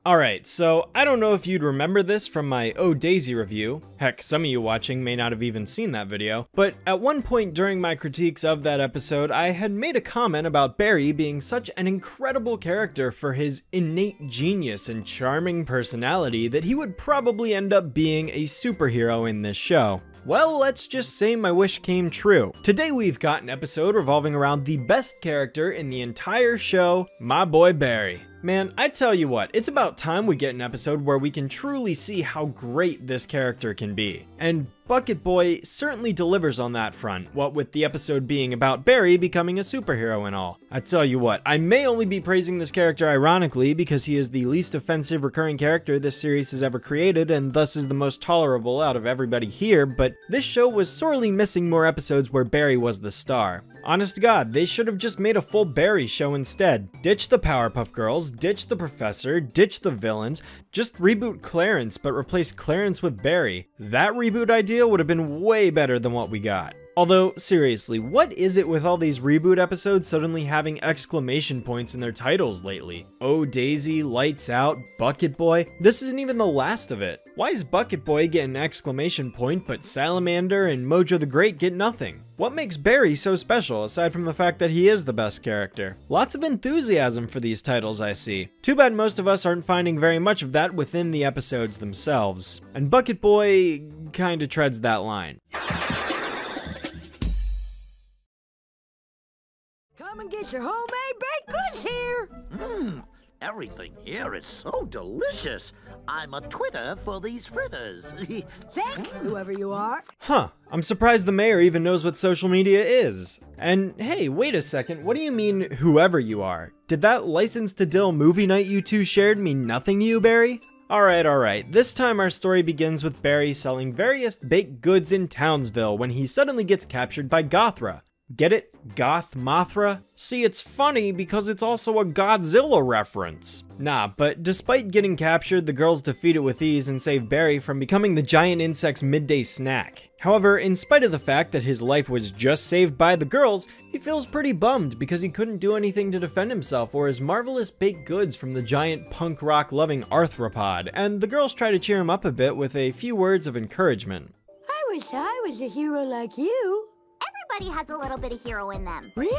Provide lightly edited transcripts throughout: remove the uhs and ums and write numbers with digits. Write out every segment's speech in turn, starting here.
Alright, so I don't know if you'd remember this from my Oh Daisy review, heck, some of you watching may not have even seen that video, but at one point during my critiques of that episode, I had made a comment about Barry being such an incredible character for his innate genius and charming personality that he would probably end up being a superhero in this show. Well, let's just say my wish came true. Today we've got an episode revolving around the best character in the entire show, my boy Barry. Man, I tell you what, it's about time we get an episode where we can truly see how great this character can be. And Bucket Boy certainly delivers on that front, what with the episode being about Barry becoming a superhero and all. I tell you what, I may only be praising this character ironically because he is the least offensive recurring character this series has ever created and thus is the most tolerable out of everybody here, but this show was sorely missing more episodes where Barry was the star. Honest to God, they should have just made a full Barry show instead. Ditch the Powerpuff Girls, ditch the Professor, ditch the villains, just reboot Clarence but replace Clarence with Barry. That reboot idea would have been way better than what we got. Although, seriously, what is it with all these reboot episodes suddenly having exclamation points in their titles lately? Oh Daisy, Lights Out, Bucket Boy? This isn't even the last of it. Why is Bucket Boy get an exclamation point but Salamander and Mojo the Great get nothing? What makes Barry so special aside from the fact that he is the best character? Lots of enthusiasm for these titles I see. Too bad most of us aren't finding very much of that within the episodes themselves. And Bucket Boy kinda treads that line. Come and get your homemade baked goods here! Everything here is so delicious. I'm a Twitter for these fritters. Thanks, whoever you are. Huh, I'm surprised the mayor even knows what social media is. And hey, wait a second, what do you mean, whoever you are? Did that License to Dill movie night you two shared mean nothing to you, Barry? Alright, this time our story begins with Barry selling various baked goods in Townsville when he suddenly gets captured by Gothra. Get it? Goth Mothra? See, it's funny because it's also a Godzilla reference. Nah, but despite getting captured, the girls defeat it with ease and save Barry from becoming the giant insect's midday snack. However, in spite of the fact that his life was just saved by the girls, he feels pretty bummed because he couldn't do anything to defend himself or his marvelous baked goods from the giant punk rock loving arthropod, and the girls try to cheer him up a bit with a few words of encouragement. I wish I was a hero like you. Everybody has a little bit of hero in them. Really?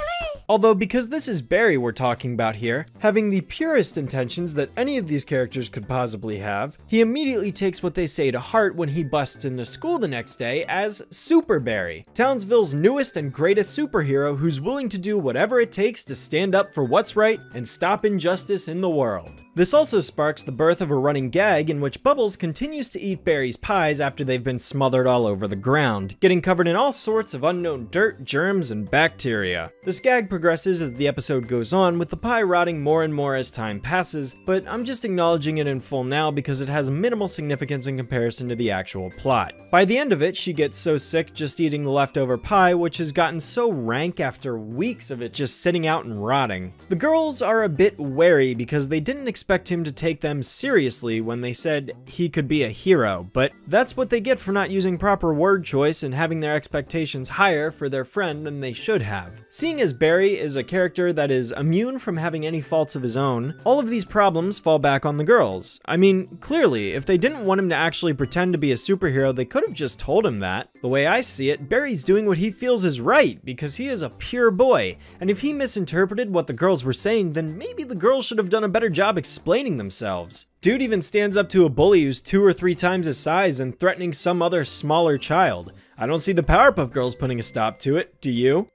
Although, because this is Barry we're talking about here, having the purest intentions that any of these characters could possibly have, he immediately takes what they say to heart when he busts into school the next day as Super Barry, Townsville's newest and greatest superhero who's willing to do whatever it takes to stand up for what's right and stop injustice in the world. This also sparks the birth of a running gag in which Bubbles continues to eat Barry's pies after they've been smothered all over the ground, getting covered in all sorts of unknown dirt, germs, and bacteria. This gag progresses as the episode goes on, with the pie rotting more and more as time passes, but I'm just acknowledging it in full now because it has minimal significance in comparison to the actual plot. By the end of it, she gets so sick just eating the leftover pie, which has gotten so rank after weeks of it just sitting out and rotting. The girls are a bit wary because they didn't expect him to take them seriously when they said he could be a hero, but that's what they get for not using proper word choice and having their expectations higher for their friend than they should have. Seeing as Barry is a character that is immune from having any faults of his own, all of these problems fall back on the girls. I mean, clearly, if they didn't want him to actually pretend to be a superhero, they could have just told him that. The way I see it, Barry's doing what he feels is right because he is a pure boy, and if he misinterpreted what the girls were saying, then maybe the girls should have done a better job explaining themselves. Dude even stands up to a bully who's 2 or 3 times his size and threatening some other smaller child. I don't see the Powerpuff Girls putting a stop to it, do you?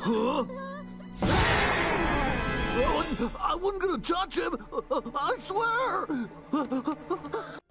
Huh? I wasn't gonna touch him, I swear!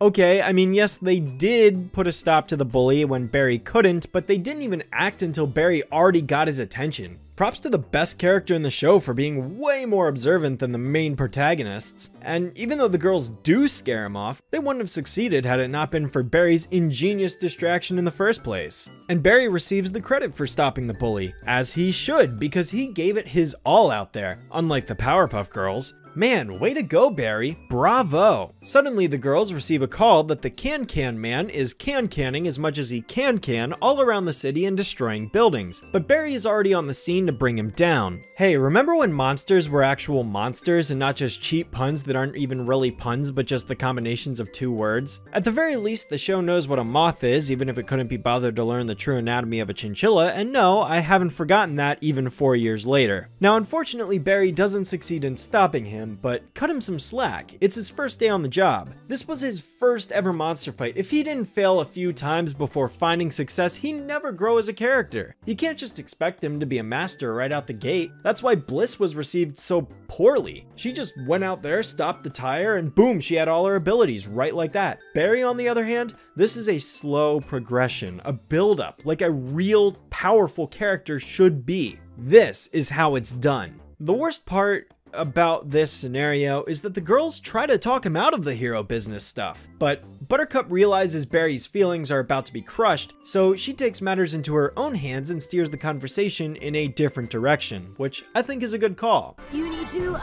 Okay, I mean, yes, they did put a stop to the bully when Barry couldn't, but they didn't even act until Barry already got his attention. Props to the best character in the show for being way more observant than the main protagonists, and even though the girls do scare him off, they wouldn't have succeeded had it not been for Barry's ingenious distraction in the first place. And Barry receives the credit for stopping the bully, as he should, because he gave it his all out there, unlike the Powerpuff Girls. Man, way to go, Barry. Bravo. Suddenly, the girls receive a call that the Can-Can Man is can-canning as much as he can all around the city and destroying buildings. But Barry is already on the scene to bring him down. Hey, remember when monsters were actual monsters and not just cheap puns that aren't even really puns but just the combinations of two words? At the very least, the show knows what a moth is, even if it couldn't be bothered to learn the true anatomy of a chinchilla, and no, I haven't forgotten that even 4 years later. Now, unfortunately, Barry doesn't succeed in stopping him, but cut him some slack. It's his first day on the job. This was his first ever monster fight. If he didn't fail a few times before finding success, he never grow as a character. You can't just expect him to be a master right out the gate. That's why Bliss was received so poorly. She just went out there, stopped the tire, and boom, she had all her abilities right like that. Barry, on the other hand, this is a slow progression, a build-up, like a real powerful character should be. This is how it's done. The worst part about this scenario is that the girls try to talk him out of the hero business stuff, but Buttercup realizes Barry's feelings are about to be crushed, so she takes matters into her own hands and steers the conversation in a different direction, which I think is a good call. You need to,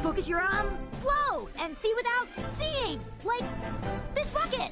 focus your, flow and see without seeing, like this bucket.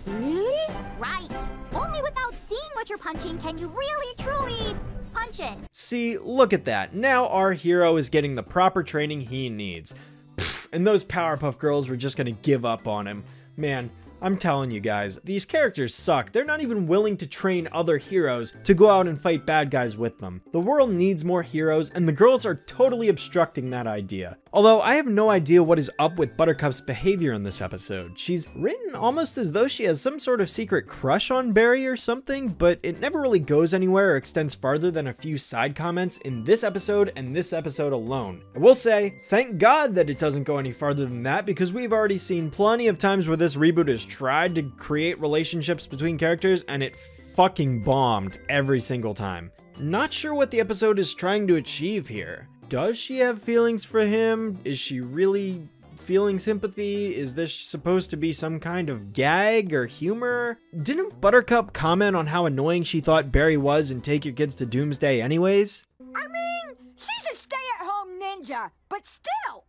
Really? Right. Only without seeing what you're punching can you really, truly punch it. See, look at that. Now our hero is getting the proper training he needs. Pfft, and those Powerpuff Girls were just gonna give up on him. Man, I'm telling you guys, these characters suck. They're not even willing to train other heroes to go out and fight bad guys with them. The world needs more heroes, and the girls are totally obstructing that idea. Although I have no idea what is up with Buttercup's behavior in this episode. She's written almost as though she has some sort of secret crush on Barry or something, but it never really goes anywhere or extends farther than a few side comments in this episode and this episode alone. I will say, thank God that it doesn't go any farther than that, because we've already seen plenty of times where this reboot has tried to create relationships between characters and it fucking bombed every single time. Not sure what the episode is trying to achieve here. Does she have feelings for him? Is she really feeling sympathy? Is this supposed to be some kind of gag or humor? Didn't Buttercup comment on how annoying she thought Barry was in Take Your Kids to Doomsday anyways? I mean, she's a stay-at-home ninja, but still.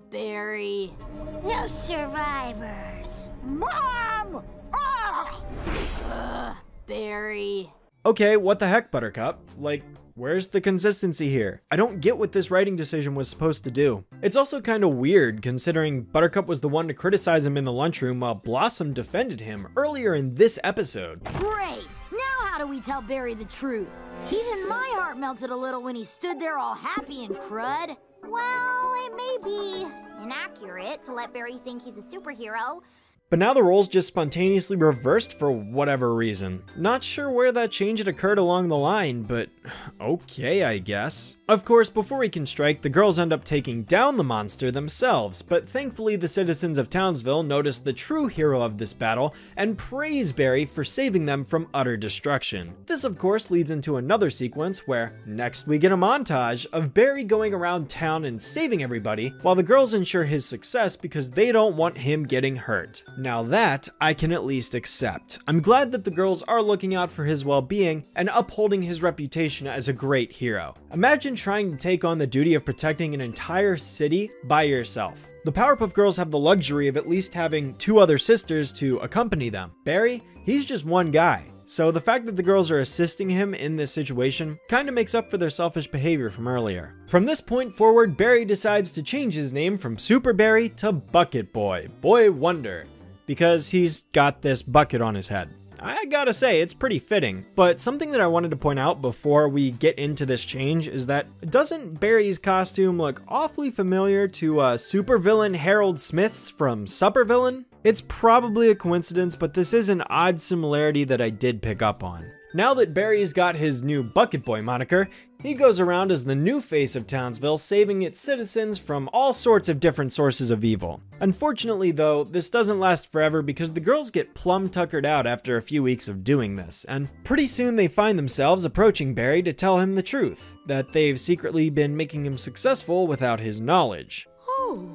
Barry. No survivors. Mom! Ugh! Barry. Okay, what the heck, Buttercup? Like, where's the consistency here? I don't get what this writing decision was supposed to do. It's also kind of weird considering Buttercup was the one to criticize him in the lunchroom while Blossom defended him earlier in this episode. Great! Now how do we tell Barry the truth? Even my heart melted a little when he stood there all happy and crud. Well, it may be inaccurate to let Barry think he's a superhero. But now the roles just spontaneously reversed for whatever reason. Not sure where that change had occurred along the line, but okay, I guess. Of course, before we can strike, the girls end up taking down the monster themselves, but thankfully the citizens of Townsville notice the true hero of this battle and praise Barry for saving them from utter destruction. This of course leads into another sequence where next we get a montage of Barry going around town and saving everybody while the girls ensure his success because they don't want him getting hurt. Now that I can at least accept. I'm glad that the girls are looking out for his well-being and upholding his reputation as a great hero. Imagine trying to take on the duty of protecting an entire city by yourself. The Powerpuff Girls have the luxury of at least having two other sisters to accompany them. Barry, he's just one guy. So the fact that the girls are assisting him in this situation kind of makes up for their selfish behavior from earlier. From this point forward, Barry decides to change his name from Super Barry to Bucket Boy, Boy Wonder, because he's got this bucket on his head. I gotta say, it's pretty fitting. But something that I wanted to point out before we get into this change is that doesn't Barry's costume look awfully familiar to supervillain Harold Smith's from Supervillain? It's probably a coincidence, but this is an odd similarity that I did pick up on. Now that Barry's got his new Bucket Boy moniker, he goes around as the new face of Townsville, saving its citizens from all sorts of different sources of evil. Unfortunately though, this doesn't last forever because the girls get plumb tuckered out after a few weeks of doing this, and pretty soon they find themselves approaching Barry to tell him the truth, that they've secretly been making him successful without his knowledge. Oh,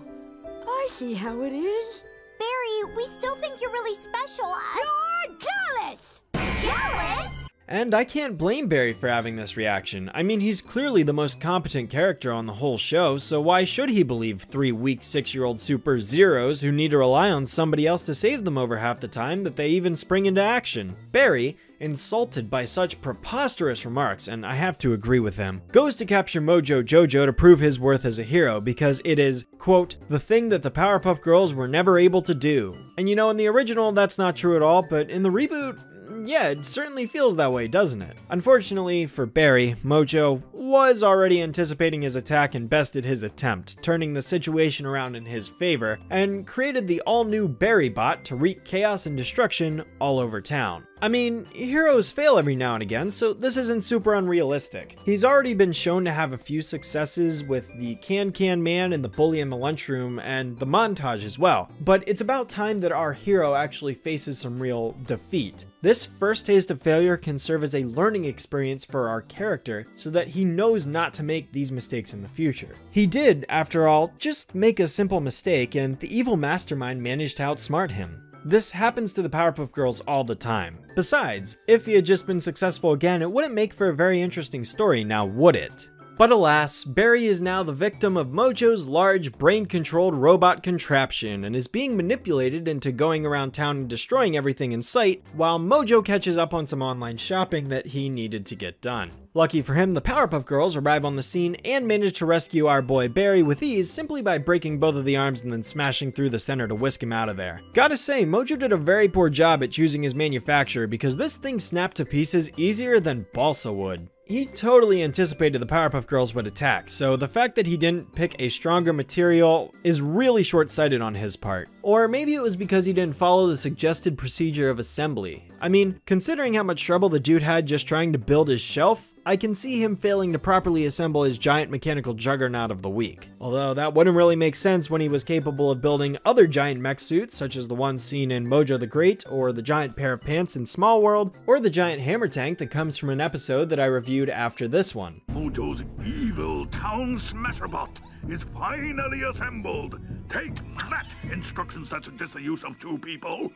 I see how it is. Barry, we still think you're really special. You're jealous! Jealous? And I can't blame Barry for having this reaction. I mean, he's clearly the most competent character on the whole show, so why should he believe 3 weak 6-year-old super zeros who need to rely on somebody else to save them over half the time that they even spring into action? Barry, insulted by such preposterous remarks, and I have to agree with him, goes to capture Mojo Jojo to prove his worth as a hero because it is, quote, the thing that the Powerpuff Girls were never able to do. And you know, in the original, that's not true at all, but in the reboot, yeah, it certainly feels that way, doesn't it? Unfortunately for Barry, Mojo was already anticipating his attack and bested his attempt, turning the situation around in his favor, and created the all-new Barry bot to wreak chaos and destruction all over town. I mean, heroes fail every now and again, so this isn't super unrealistic. He's already been shown to have a few successes with the Can Man and the bully in the lunchroom and the montage as well, but it's about time that our hero actually faces some real defeat. This first taste of failure can serve as a learning experience for our character so that he knows not to make these mistakes in the future. He did, after all, just make a simple mistake and the evil mastermind managed to outsmart him. This happens to the Powerpuff Girls all the time. Besides, if he had just been successful again, it wouldn't make for a very interesting story, now would it? But alas, Barry is now the victim of Mojo's large, brain-controlled robot contraption and is being manipulated into going around town and destroying everything in sight, while Mojo catches up on some online shopping that he needed to get done. Lucky for him, the Powerpuff Girls arrive on the scene and manage to rescue our boy Barry with ease simply by breaking both of the arms and then smashing through the center to whisk him out of there. Gotta say, Mojo did a very poor job at choosing his manufacturer because this thing snapped to pieces easier than balsa wood. He totally anticipated the Powerpuff Girls would attack, so the fact that he didn't pick a stronger material is really short-sighted on his part. Or maybe it was because he didn't follow the suggested procedure of assembly. I mean, considering how much trouble the dude had just trying to build his shelf, I can see him failing to properly assemble his giant mechanical juggernaut of the week. Although that wouldn't really make sense when he was capable of building other giant mech suits, such as the one seen in Mojo the Great, or the giant pair of pants in Small World, or the giant hammer tank that comes from an episode that I reviewed after this one. Mojo's evil Town Smasher Bot is finally assembled. Take that, instructions that suggest the use of 2 people.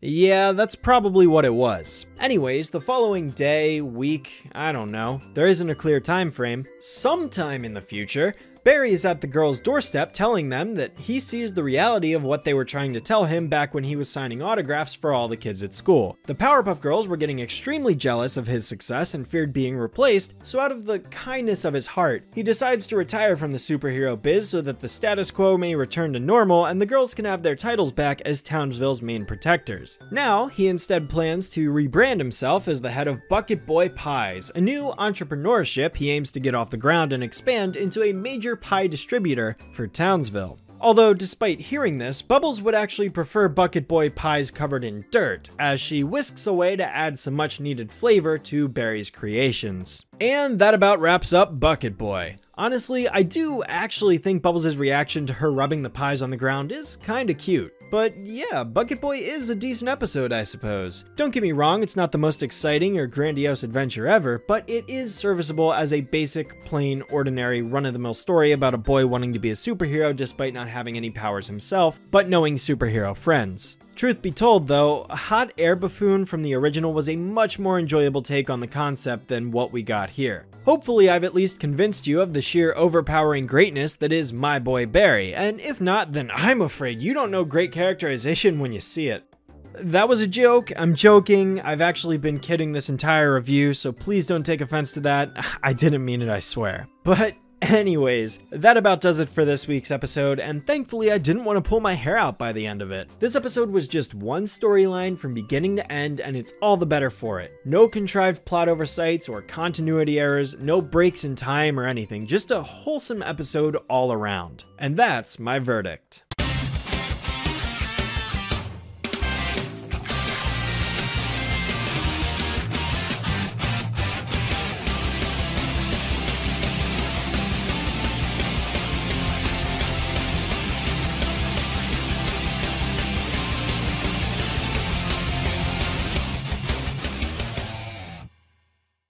Yeah, that's probably what it was. Anyways, the following day, week, I don't know, there isn't a clear time frame, sometime in the future, Barry is at the girls' doorstep telling them that he sees the reality of what they were trying to tell him back when he was signing autographs for all the kids at school. The Powerpuff Girls were getting extremely jealous of his success and feared being replaced, so out of the kindness of his heart, he decides to retire from the superhero biz so that the status quo may return to normal and the girls can have their titles back as Townsville's main protectors. Now, he instead plans to rebrand himself as the head of Bucket Boy Pies, a new entrepreneurship he aims to get off the ground and expand into a major pie distributor for Townsville. Although, despite hearing this, Bubbles would actually prefer Bucket Boy pies covered in dirt, as she whisks away to add some much needed flavor to Barry's creations. And that about wraps up Bucket Boy. Honestly, I do actually think Bubbles' reaction to her rubbing the pies on the ground is kinda cute. But yeah, Bucket Boy is a decent episode, I suppose. Don't get me wrong, it's not the most exciting or grandiose adventure ever, but it is serviceable as a basic, plain, ordinary, run-of-the-mill story about a boy wanting to be a superhero despite not having any powers himself, but knowing superhero friends. Truth be told though, Hot Air Buffoon from the original was a much more enjoyable take on the concept than what we got here. Hopefully I've at least convinced you of the sheer overpowering greatness that is my boy Barry, and if not, then I'm afraid you don't know great characterization when you see it. That was a joke, I'm joking, I've actually been kidding this entire review, so please don't take offense to that, I didn't mean it, I swear. But anyways, that about does it for this week's episode, and thankfully I didn't want to pull my hair out by the end of it. This episode was just one storyline from beginning to end, and it's all the better for it. No contrived plot oversights or continuity errors, no breaks in time or anything, just a wholesome episode all around. And that's my verdict.